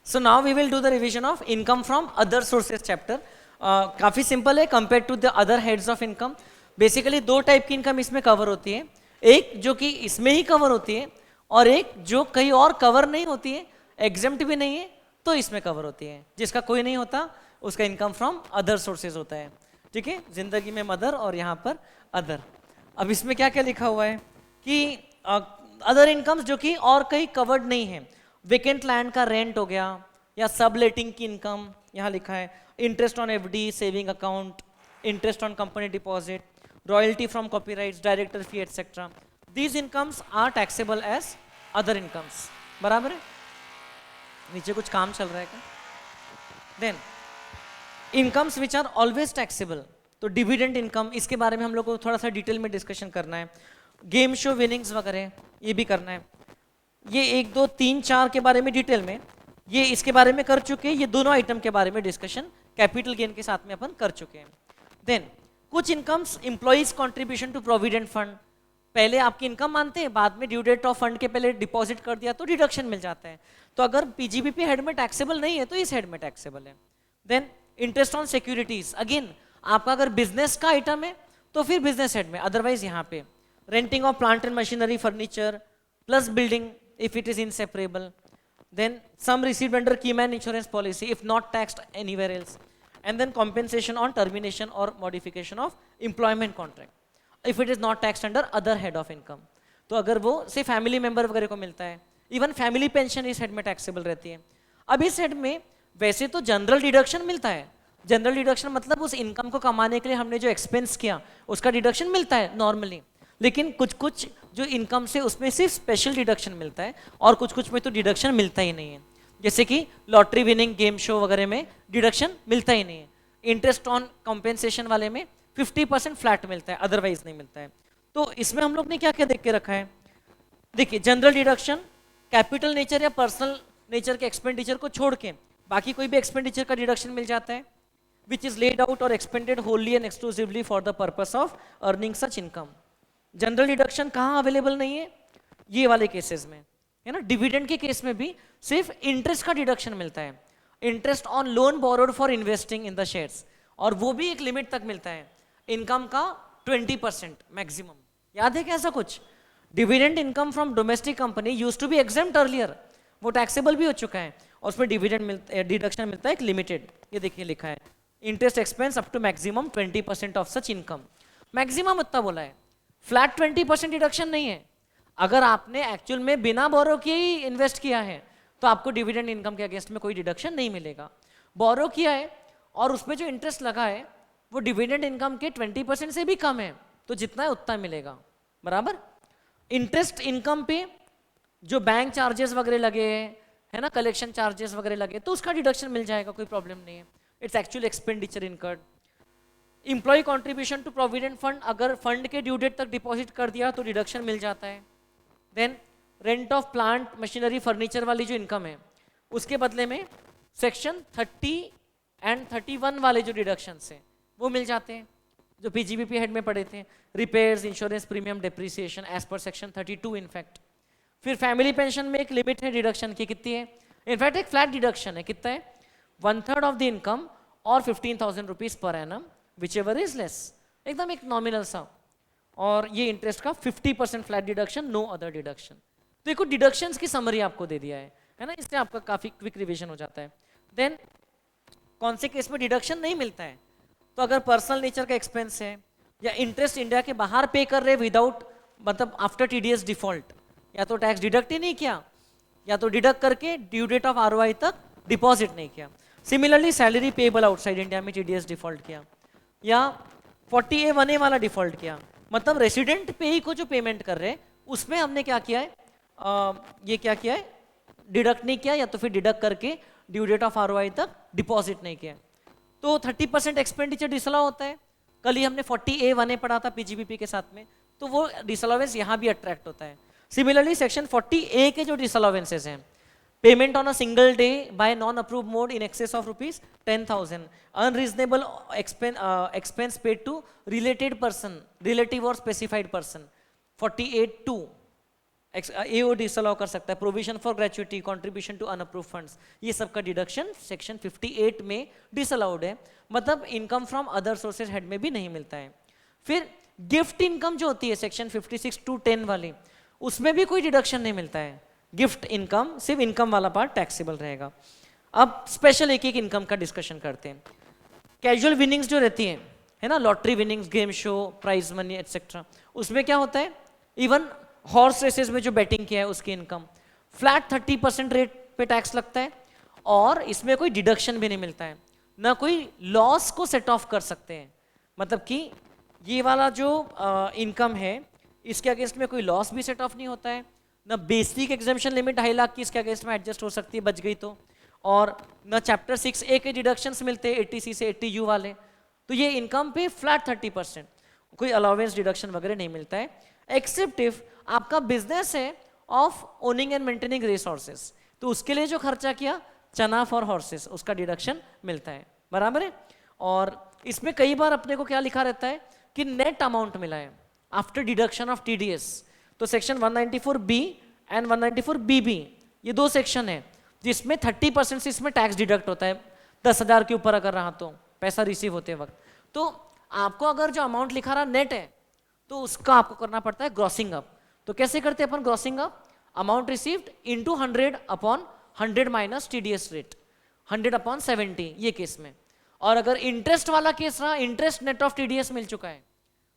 So now we will do the revision of income from other sources chapter. काफ़ी simple है compare to the other heads of income. Basically दो type की income इसमें cover होती है, एक जो कि इसमें ही कवर होती है और एक जो कहीं और कवर नहीं होती है, एग्जेम्प्ट भी नहीं है तो इसमें कवर होती है. जिसका कोई नहीं होता उसका इनकम फ्रॉम अदर सोर्सेज होता है. ठीक है, जिंदगी में मदर और यहाँ पर अदर. अब इसमें क्या क्या लिखा हुआ है कि अदर इनकम्स जो कि और कहीं कवर्ड नहीं है. वेकेंट लैंड का रेंट हो गया या सबलेटिंग की इनकम यहाँ लिखा है, interest on FD, saving account, interest on company deposit, royalty from copyrights, director fee etcetera. These incomes are taxable as other incomes. बराबर है. नीचे कुछ काम चल रहा है क्या? Then incomes which are always taxable. तो डिविडेंड इनकम, इसके बारे में हम लोग को थोड़ा सा डिटेल में डिस्कशन करना है. गेम शो विनिंग्स वगैरह ये भी करना है. ये 1 2 3 4 के बारे में डिटेल में, ये इसके बारे में कर चुके हैं. ये दोनों आइटम के बारे में डिस्कशन कैपिटल गेन के साथ में अपन कर चुके हैं. देन कुछ incomes employees contribution to provident fund. पहले आपकी इनकम मानते हैं, बाद में ड्यू डेट ऑफ फंड के पहले डिपॉजिट कर दिया तो डिडक्शन मिल जाता है. तो अगर पीजीबीपी हेड में टैक्सेबल नहीं है तो इस हेड में टैक्सेबल है. Then interest on securities, again आपका अगर बिजनेस का आइटम है तो फिर बिजनेस हेड में, अदरवाइज यहाँ पे renting of plant and machinery, furniture plus building if it is inseparable. Then some received under keyman insurance policy if not taxed anywhere else. And then compensation on termination or modification of employment contract if it is not taxed under other head of income. तो अगर वो से family member वगैरह को मिलता है, even family pension इस head में टैक्सेबल रहती है. अब इस हेड में वैसे तो जनरल डिडक्शन मिलता है. जनरल डिडक्शन मतलब उस इनकम को कमाने के लिए हमने जो एक्सपेंस किया उसका डिडक्शन मिलता है नॉर्मली. लेकिन कुछ कुछ जो इनकम से उसमें सिर्फ स्पेशल डिडक्शन मिलता है और कुछ कुछ में तो डिडक्शन मिलता ही नहीं है. जैसे कि लॉटरी विनिंग, गेम शो वगैरह में डिडक्शन मिलता ही नहीं है. इंटरेस्ट ऑन कॉम्पेंसेशन वाले में 50% फ्लैट मिलता है, अदरवाइज नहीं मिलता है. तो इसमें हम लोग ने क्या क्या देख के रखा है. देखिए, जनरल डिडक्शन कैपिटल नेचर या पर्सनल नेचर के एक्सपेंडिचर को छोड़ के बाकी कोई भी एक्सपेंडिचर का डिडक्शन मिल जाता है विच इज लेड आउट और expanded Holi and exclusively for the purpose of earning such income. General deduction कहाँ अवेलेबल नहीं है? ये वाले केसेस में है ना. डिविडेंड के केस में भी सिर्फ इंटरेस्ट का डिडक्शन मिलता है, interest on loan borrowed for investing in the shares, और वो भी एक लिमिट तक मिलता है. इनकम का 20% मैक्सिमम. याद है क्या ऐसा कुछ? Dividend income from domestic company used to be exempt earlier, वो टैक्सेबल भी हो चुका है और उसमें डिविडेंड डिडक्शन मिलता है एक लिमिटेड. ये देखिए लिखा है, interest expense up to maximum 20% of such income. Maximum उतना बोला है, फ्लैट 20% डिडक्शन नहीं है. अगर आपने एक्चुअल में बिना बोरो किए ही इन्वेस्ट किया है तो आपको डिविडेंड इनकम के अगेंस्ट में कोई डिडक्शन नहीं मिलेगा. बोरो किया है और उसमें जो इंटरेस्ट लगा है वो डिविडेंड इनकम के 20% से भी कम है तो जितना है उतना मिलेगा. बराबर. इंटरेस्ट इनकम पे जो बैंक चार्जेस वगैरह लगे है ना, कलेक्शन चार्जेस वगैरह लगे तो उसका डिडक्शन मिल जाएगा, कोई प्रॉब्लम नहीं है. It's actual expenditure incurred. Employee contribution to provident fund, अगर फंड के ड्यू डेट तक डिपॉजिट कर दिया तो डिडक्शन मिल जाता है. Then rent of plant machinery furniture वाली जो इनकम है उसके बदले में सेक्शन 30 एंड 31 वाले जो डिडक्शंस हैं वो मिल जाते हैं जो पीजीबीपी हेड में पढ़े थे. Repairs, insurance premium, depreciation as per section 32 in fact. फिर फैमिली पेंशन में एक लिमिट है डिडक्शन की, कितनी है? इनफैक्ट एक फ्लैट डिडक्शन है, कितना है? 1/3 ऑफ द इनकम और 15,000 rupees per annum whichever is less, एकदम एक नॉमिनल सा. और ये इंटरेस्ट का 50% flat deduction, no other deduction. तो एक डिडक्शंस की समरी आपको दे दिया है ना, इससे आपका काफी क्विक रिवीजन हो जाता है. देन कौन से केस में डिडक्शन नहीं मिलता है? तो अगर पर्सनल नेचर का एक्सपेंस है या इंटरेस्ट इंडिया के बाहर पे कर रहे विदाउट, मतलब आफ्टर टीडीएस डिफॉल्ट, या तो टैक्स डिडक्ट ही नहीं किया या तो डिडक्ट करके ड्यू डेट ऑफ आरओआई तक डिपॉजिट नहीं किया. Similarly salary payable outside India में टीडीएस डिफॉल्ट किया या 40A1A वाला डिफॉल्ट किया, मतलब रेसिडेंट पे ही को जो पेमेंट कर रहे हैं उसमें हमने क्या किया है, ये क्या किया है, डिडक्ट नहीं किया या तो फिर डिडक्ट करके ड्यू डेट ऑफ आरओआई तक डिपॉजिट नहीं किया तो 30% एक्सपेंडिचर डिसअलाउ होता है. कल ही हमने 40A1A पढ़ा था पीजीबीपी के साथ में, तो वो डिसअलाउंस यहाँ भी अट्रैक्ट होता है. सिमिलरली सेक्शन 40A के जो डिसअलाउंसेस हैं, payment on a single day by non approve mode in excess of ₹10,000, unreasonable expense paid to related person, relative और स्पेसिफाइड पर्सन, 48(2). एओ डिसअलाउ कर सकता है, provision for gratuity, contribution to unapprove funds, ये सब का deduction section 58 में disallowed है, मतलब income from other sources head में भी नहीं मिलता है। फिर गिफ्ट इनकम जो होती है सेक्शन 56 टू 10 वाली, उसमें भी कोई डिडक्शन नहीं मिलता है। गिफ्ट इनकम, सिर्फ इनकम वाला पार्ट टैक्सेबल रहेगा। अब स्पेशल एक एक इनकम का डिस्कशन करते हैं। कैजुअल विनिंग्स जो रहती है ना, lottery winnings, game show, prize money etcetera, उसमें क्या होता है, इवन हॉर्स रेसेस में जो बैटिंग किया है उसकी इनकम, फ्लैट 30% रेट पे टैक्स लगता है, और इसमें कोई डिडक्शन भी नहीं मिलता है, ना कोई लॉस को सेट ऑफ कर सकते हैं। मतलब कि ये वाला जो इनकम है इसके अगेंस्ट में कोई लॉस भी सेट ऑफ नहीं होता है, ना बेसिक एग्जामिशन लिमिट 2.5 लाख की इसके अगेंस्ट में एडजस्ट हो सकती है बच गई तो, और न चैप्टर 6A के डिडक्शंस मिलते हैं 80C से 80U वाले। तो ये इनकम पे फ्लैट 30%, कोई अलाउंस डिडक्शन वगैरह नहीं मिलता है, एक्सेप्ट इफ आपका बिजनेस है of owning and maintaining race horses, तो उसके लिए जो खर्चा किया चना फॉर हॉर्सेस, उसका डिडक्शन मिलता है, बराबर है। और इसमें कई बार अपने को क्या लिखा रहता है कि नेट अमाउंट मिला है आफ्टर डिडक्शन ऑफ TDS, तो सेक्शन 194B एंड 194BB ये दो सेक्शन है जिसमें 30% से इसमें टैक्स डिडक्ट होता है, 10,000 के ऊपर अगर रहा तो पैसा रिसीव होते वक्त। तो आपको अगर जो अमाउंट लिखा रहा नेट है तो उसका आपको करना पड़ता है ग्रॉसिंग अप। तो कैसे करते हैं अपन grossing up, amount received into 100 upon 100 minus TDS rate, 100 upon 70 ये केस में। और अगर इंटरेस्ट वाला केस रहा, इंटरेस्ट नेट ऑफ TDS मिल चुका है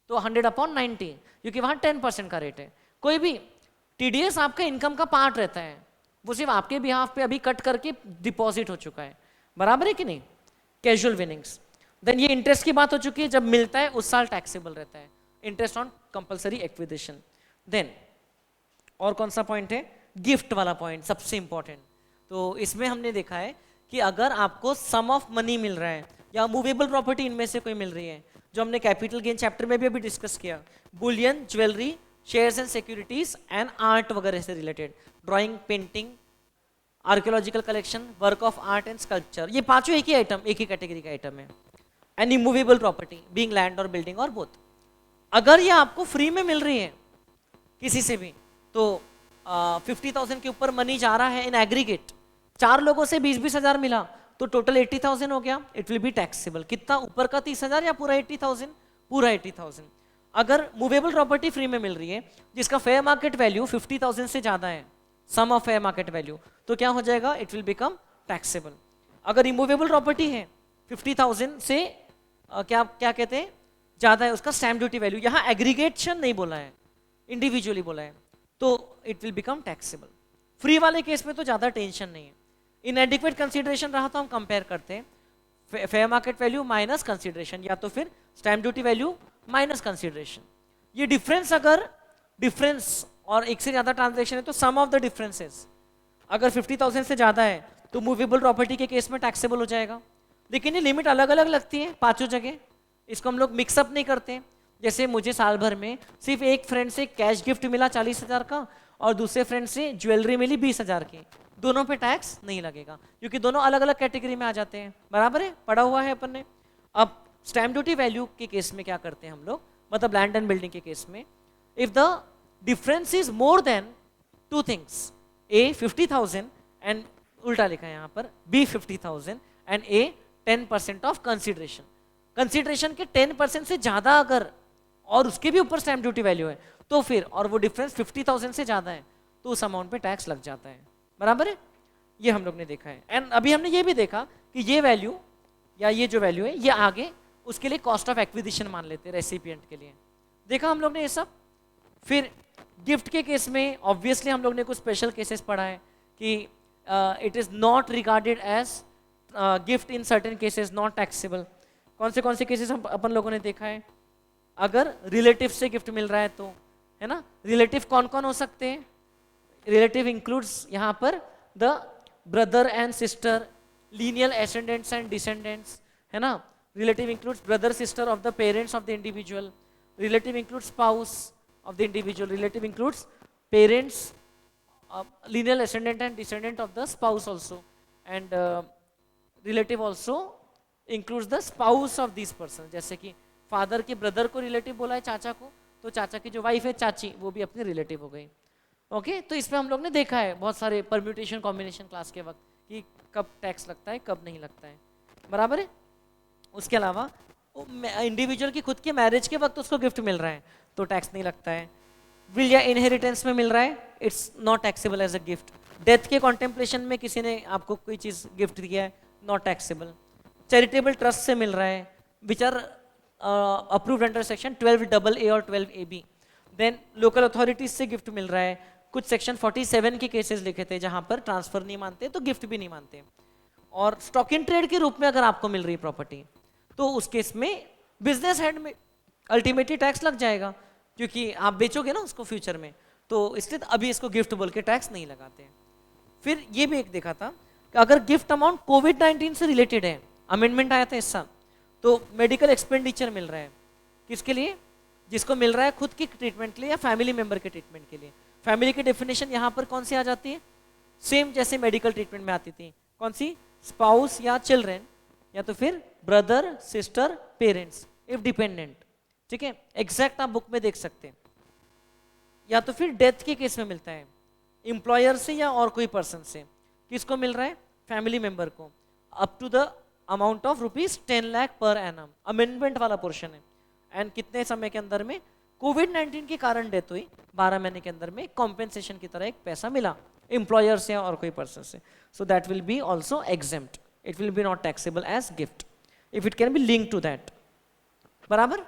तो 100 अपॉन 90, क्योंकि वहां 10% का रेट है। कोई भी TDS आपका इनकम का पार्ट रहता है, वो सिर्फ आपके बिहाफ पे अभी कट करके डिपॉजिट हो चुका है, बराबर है कि नहीं। कैजुअल विनिंग्स, देन ये इंटरेस्ट की बात हो चुकी है, जब मिलता है उस साल टैक्सेबल रहता है, interest on compulsory acquisition. Then और कौन सा पॉइंट है, गिफ्ट वाला पॉइंट सबसे इंपॉर्टेंट। तो इसमें हमने देखा है कि अगर आपको सम ऑफ मनी मिल रहा है या मूवेबल प्रॉपर्टी इनमें से कोई मिल रही है, जो हमने कैपिटल गेन चैप्टर में भी अभी डिस्कस किया, Boolean, jewellery, shares and securities and art वगैरह से related, drawing, painting, archaeological collection, work of art and sculpture, ये पांचों एक ही आइटम, एक ही कैटेगरी का आइटम है। And immovable property being land और बिल्डिंग और बोथ, अगर ये आपको फ्री में मिल रही है किसी से भी, तो 50,000 के ऊपर मनी जा रहा है इन एग्रीगेट, 4 लोगों से 20-20 हज़ार मिला तो टोटल 80,000 हो गया, इट विल बी टैक्सेबल। कितना, ऊपर का 30,000 या पूरा 80,000? पूरा 80,000। अगर मूवेबल प्रॉपर्टी फ्री में मिल रही है जिसका फेयर मार्केट वैल्यू 50,000 से ज्यादा है, सम ऑफ फेयर मार्केट वैल्यू, तो क्या हो जाएगा, इट विल बिकम टैक्सेबल। अगर इमूवेबल प्रॉपर्टी है 50,000 से क्या क्या कहते हैं ज्यादा है, उसका स्टैम्प ड्यूटी वैल्यू, यहाँ एग्रीगेशन नहीं बोला है, इंडिविजुअली बोला है, तो it will become taxable. Free वाले केस में तो ज्यादा टेंशन नहीं है। इनएडिक्वेट कंसीडरेशन रहा तो हम कंपेयर करते हैं fair market value minus consideration, या तो फिर stamp duty value minus consideration. ये डिफरेंस, अगर डिफरेंस और एक से ज्यादा ट्रांजैक्शन है तो सम ऑफ द डिफरेंसेस, अगर 50,000 से ज्यादा है तो मूवेबल प्रॉपर्टी के केस में टैक्सेबल हो जाएगा। लेकिन ये लिमिट अलग अलग लगती है पांचों जगह, इसको हम लोग मिक्सअप नहीं करते। जैसे मुझे साल भर में सिर्फ एक फ्रेंड से कैश गिफ्ट मिला 40,000 का और दूसरे फ्रेंड से ज्वेलरी मिली 20,000 की, दोनों पे टैक्स नहीं लगेगा क्योंकि दोनों अलग अलग कैटेगरी में आ जाते हैं, बराबर है, पढ़ा हुआ है अपन ने। अब स्टैम्प ड्यूटी वैल्यू के केस में क्या करते हैं हम लोग, मतलब लैंड एंड बिल्डिंग के केस में, if the difference is more than 2 things, A 50,000 and उल्टा लिखा है यहाँ पर B 50,000 and A 10% of consideration, consideration के 10% से ज्यादा अगर और उसके भी ऊपर स्टैम्प ड्यूटी वैल्यू है तो फिर, और वो डिफरेंस 50,000 से ज्यादा है तो उस अमाउंट पे टैक्स लग जाता है, बराबर है। ये हम लोग ने देखा है। एंड अभी हमने ये भी देखा कि ये वैल्यू या ये जो वैल्यू है ये आगे उसके लिए कॉस्ट ऑफ एक्विजिशन मान लेते हैं रेसिपिएंट के लिए, देखा हम लोग ने ये सब। फिर गिफ्ट के केस में ऑब्वियसली हम लोग ने कुछ स्पेशल केसेस पढ़ा है कि it is not regarded as gift in certain cases not taxable. कौन से केसेस हम अपन लोगों ने देखा है, अगर रिलेटिव से गिफ्ट मिल रहा है तो, है ना। रिलेटिव कौन कौन हो सकते हैं, रिलेटिव इंक्लूड्स यहाँ पर the brother and sister, lineal ascendants and descendants, है ना। Relative includes brother sister of the parents of the individual, relative includes spouse of the individual, relative includes parents, lineal ascendant and descendant of the spouse also, and relative also includes the spouse of these persons। जैसे कि father के brother को relative बोला है चाचा को, तो चाचा की जो वाइफ है चाची वो भी अपनी रिलेटिव हो गई। ओके तो इसमें हम लोग ने देखा है बहुत सारे परम्यूटेशन कॉम्बिनेशन क्लास के वक्त कि कब टैक्स लगता है कब नहीं लगता है, बराबर है। उसके अलावा इंडिविजुअल की खुद की मैरिज के वक्त उसको गिफ्ट मिल रहा है तो टैक्स नहीं लगता है। विल या इनहेरिटेंस में मिल रहा है, it's not taxable as a gift. Death के कॉन्टेम्पलेशन में किसी ने आपको कोई चीज़ गिफ्ट दिया है, नॉट टैक्सेबल। चैरिटेबल ट्रस्ट से मिल रहा है which are approved under section 12AA और 12AB। देन लोकल अथॉरिटीज से गिफ्ट मिल रहा है, कुछ सेक्शन 47 के केसेस लिखे थे जहां पर ट्रांसफर नहीं मानते तो गिफ्ट भी नहीं मानते। और स्टॉक इन ट्रेड के रूप में अगर आपको मिल रही प्रॉपर्टी तो उस केस में बिजनेस हेड में अल्टीमेटली टैक्स लग जाएगा क्योंकि आप बेचोगे ना उसको फ्यूचर में, तो इसलिए अभी इसको गिफ्ट बोल के टैक्स नहीं लगाते। फिर ये भी एक देखा था कि अगर गिफ्ट अमाउंट कोविड-19 से रिलेटेड है, अमेंडमेंट आया था इस साल, तो मेडिकल एक्सपेंडिचर मिल रहा है किसके लिए, जिसको मिल रहा है खुद की ट्रीटमेंट के लिए या फैमिली मेंबर के ट्रीटमेंट के लिए। फैमिली की डेफिनेशन यहाँ पर कौन सी आ जाती है, सेम जैसे मेडिकल ट्रीटमेंट में आती थी, कौन सी, स्पाउस या चिल्ड्रेन या तो फिर brother sister parents if dependent, ठीक है, एग्जैक्ट आप बुक में देख सकते हैं। या तो फिर डेथ के केस में मिलता है एम्प्लॉयर से या और कोई पर्सन से, किसको मिल रहा है, फैमिली मेंबर को, up to the amount of ₹10 lakh per annum, amendment वाला पोर्शन है। एंड कितने समय के अंदर में, कोविड-19 के कारण डेथ हुई 12 महीने के अंदर में कॉम्पेंसेशन की तरह एक पैसा मिला एम्प्लॉयर से और कोई पर्सन से, so that will be also exempt, it will be not taxable as gift if it can be link to that, बराबर।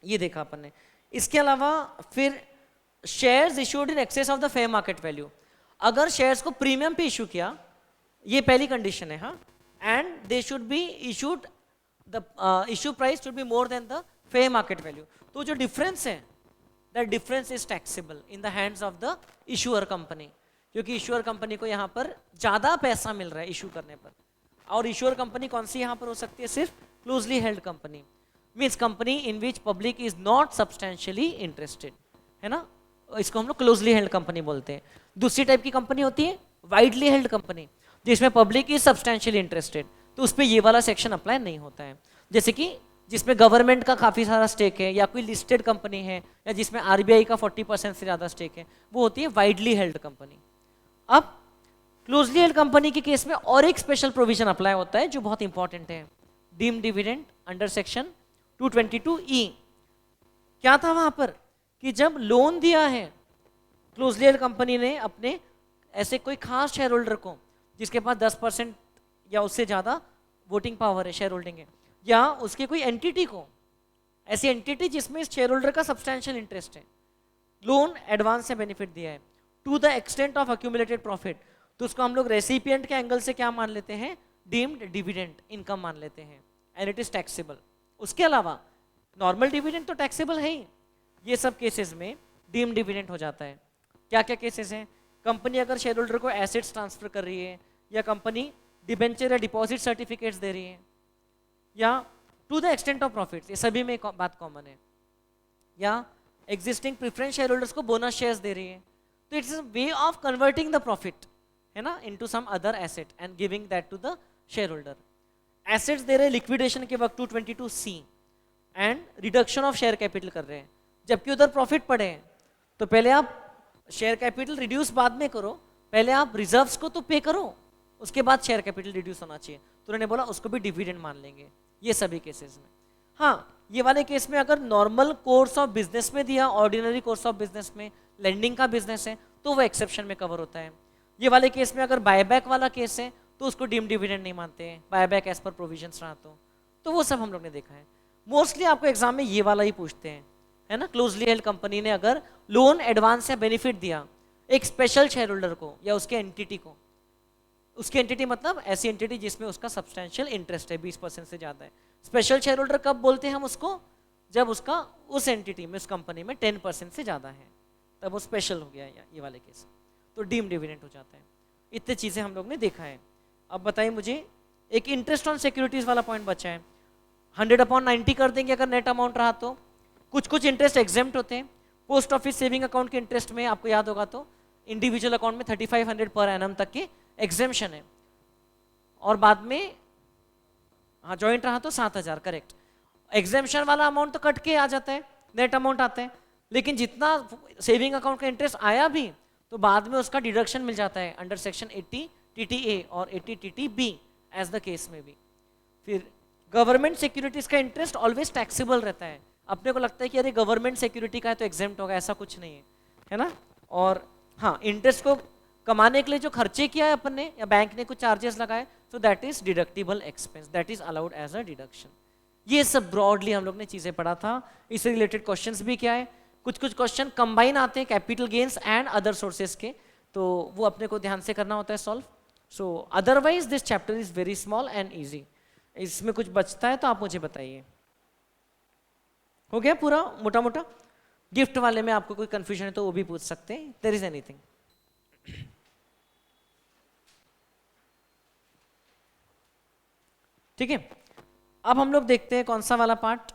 ये देखा अपन ने। इसके अलावा फिर shares issued in excess of the fair market value, अगर शेयर्स को प्रीमियम पे इशू किया, ये पहली कंडीशन है, हाँ, and they should be issued, the issue price should be more than the fair market value, तो जो डिफरेंस है that difference is taxable in the hands of the issuer company, क्योंकि इशूअर कंपनी को यहाँ पर ज्यादा पैसा मिल रहा है इशू करने पर। और इशूअर कंपनी कौन सी यहाँ पर हो सकती है, सिर्फ closely held company, means company in which public is not substantially interested, है ना, इसको हम लोग क्लोजली हेल्ड कंपनी बोलते हैं। दूसरी टाइप की कंपनी होती है वाइडली हेल्ड कंपनी, जिसमें पब्लिक इज सब्सटेंशियली इंटरेस्टेड, तो उस पर ये वाला सेक्शन अप्लाई नहीं होता है। जैसे कि जिसमें गवर्नमेंट का काफी सारा स्टेक है या कोई लिस्टेड कंपनी है या जिसमें आरबीआई का 40% से ज्यादा स्टेक है, वो होती है वाइडली हेल्ड कंपनी। अब क्लोजली हेल्ड कंपनी के केस में और एक स्पेशल प्रोविजन अप्लाई होता है जो बहुत इंपॉर्टेंट है, deemed dividend under section 222E। क्या था वहां पर कि जब लोन दिया है क्लोजली हेल्ड कंपनी ने अपने ऐसे कोई खास शेयर होल्डर को जिसके पास 10% या उससे ज्यादा वोटिंग पावर है, शेयर होल्डिंग है, या उसके कोई एंटिटी को, ऐसी एंटिटी जिसमें शेयर होल्डर का सब्सटेंशियल इंटरेस्ट है, लोन एडवांस से बेनिफिट दिया है to the extent of accumulated profit, तो उसको हम लोग रेसिपिएंट के एंगल से क्या मान लेते हैं, डीम्ड डिविडेंड इनकम मान लेते हैं, एंड इट इज टैक्सेबल। उसके अलावा नॉर्मल डिविडेंड तो टैक्सेबल है ही, ये सब केसेस में डीम्ड डिविडेंड हो जाता है। क्या क्या केसेस हैं, कंपनी अगर शेयर होल्डर को एसेट्स ट्रांसफर कर रही है, या कंपनी डिबेंचर या डिपॉजिट सर्टिफिकेट्स दे रही है, या to the extent of profits, ये सभी में बात कॉमन है, या एग्जिस्टिंग प्रेफरेंस शेयर होल्डर्स को बोनस शेयर्स दे रही है, तो it's a way of converting the profit, है ना, into some other asset and giving that to the shareholder. Assets दे रहे हैं लिक्विडेशन के वक्त 222C, and reduction of share capital कर रहे हैं, जबकि उधर प्रॉफिट पड़े हैं, तो पहले आप शेयर कैपिटल रिड्यूस बाद में करो, पहले आप रिजर्व्स को तो पे करो, उसके बाद शेयर कैपिटल रिड्यूस होना चाहिए, तो उन्होंने बोला उसको भी डिविडेंड मान लेंगे, ये सभी केसेस में। हाँ, ये वाले केस में अगर नॉर्मल कोर्स ऑफ बिजनेस में दिया, ऑर्डिनरी कोर्स ऑफ बिजनेस में, लेंडिंग का बिजनेस है, तो वो एक्सेप्शन में कवर होता है। ये वाले केस में अगर बायबैक वाला केस है तो उसको डीम्ड डिविडेंड नहीं मानते हैं, बायबैक एज पर प्रोविजंस रहा तो वो सब हम लोग ने देखा है। मोस्टली आपको एग्जाम में ये वाला ही पूछते हैं, है ना, क्लोजली हेल्ड कंपनी ने अगर लोन एडवांस या बेनिफिट दिया एक स्पेशल शेयर होल्डर को या उसके एंटिटी को, उसकी एंटिटी मतलब ऐसी एंटिटी जिसमें उसका सब्सटेंशियल इंटरेस्ट है 20% से ज्यादा है। स्पेशल शेयर होल्डर कब बोलते हैं हम उसको, जब उसका उस एंटिटी में, उस कंपनी में 10% से ज्यादा है, तब वो स्पेशल हो गया ये वाले केस, तो डीम्ड डिविडेंड हो जाता है। इतनी चीजें हम लोग ने देखा है। अब बताइए मुझे, एक इंटरेस्ट ऑन सिक्योरिटीज वाला पॉइंट बचा है, 100/90 कर देंगे अगर नेट अमाउंट रहा तो। कुछ इंटरेस्ट एग्जेम्प्ट होते हैं, पोस्ट ऑफिस सेविंग अकाउंट के इंटरेस्ट में आपको याद होगा तो इंडिविजुअल अकाउंट में 3500 पर एनम तक के एग्जेम्पशन है, और बाद में हाँ जॉइंट रहा तो 7000, करेक्ट। एग्जेम्पशन वाला अमाउंट तो कट के आ जाता है, नेट अमाउंट आता है, लेकिन जितना सेविंग अकाउंट का इंटरेस्ट आया भी तो बाद में उसका डिडक्शन मिल जाता है अंडर सेक्शन 80 TTA और 80 TTB एज द केस में भी। फिर गवर्नमेंट सिक्योरिटीज का इंटरेस्ट ऑलवेज टैक्सेबल रहता है। अपने को लगता है कि अरे गवर्नमेंट सिक्योरिटी का है तो एग्जेम्प्ट होगा, ऐसा कुछ नहीं है ना। और हाँ, इंटरेस्ट को कमाने के लिए जो खर्चे किया है अपन ने या बैंक ने कुछ चार्जेस लगाए, तो that is deductible expense, that is allowed as a deduction. ये सब ब्रॉडली हम लोग ने चीजें पढ़ा था। इससे रिलेटेड क्वेश्चंस भी क्या है, कुछ कुछ क्वेश्चन कंबाइन आते हैं capital gains and other sources के, तो वो अपने को ध्यान से करना होता है solve. So otherwise this chapter is very small and easy. इसमें कुछ बचता है तो आप मुझे बताइए। हो गया पूरा मोटा मोटा? गिफ्ट वाले में आपको कोई कंफ्यूजन है तो वो भी पूछ सकते हैं, देयर इज एनीथिंग। ठीक है, अब हम लोग देखते हैं कौन सा वाला पार्ट,